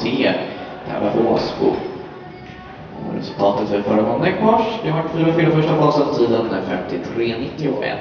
T tävlar för Åsbo. Och resultatet för förra måndag kvar, det var 4-4 första fasen, tiden 53.91.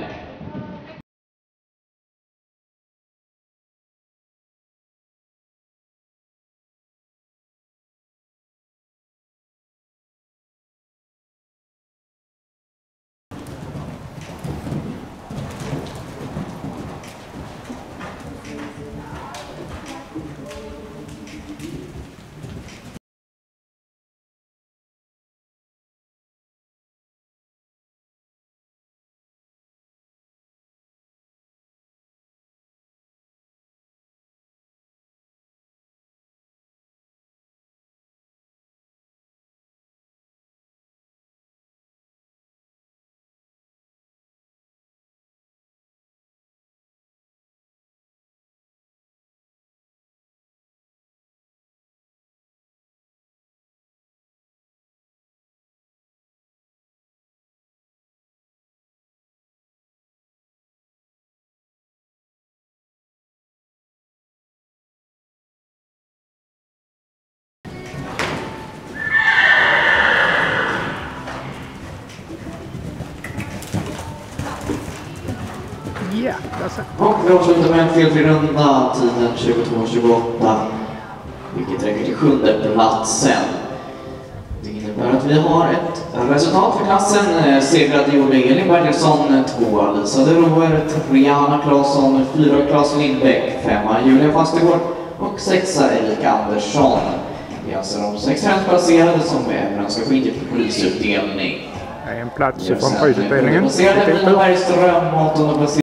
Ja, och vi avslutar med en felfri runda, tiden 22.28, vilket räcker till 7:e platsen. Det innebär att vi har ett resultat för klassen. Segrade gjorde Elin Bertilsson, 2 Lisa de Roer, 3 Anna Claesson, 4 Claes Lindbäck, 5 Julia Fastegård och 6 Erika Andersson. Det är alltså de 6 placerade som även ska skicka för prisutdelning. En plats från prisutdelningen. Placerade Mina Bergström, 8:e placerade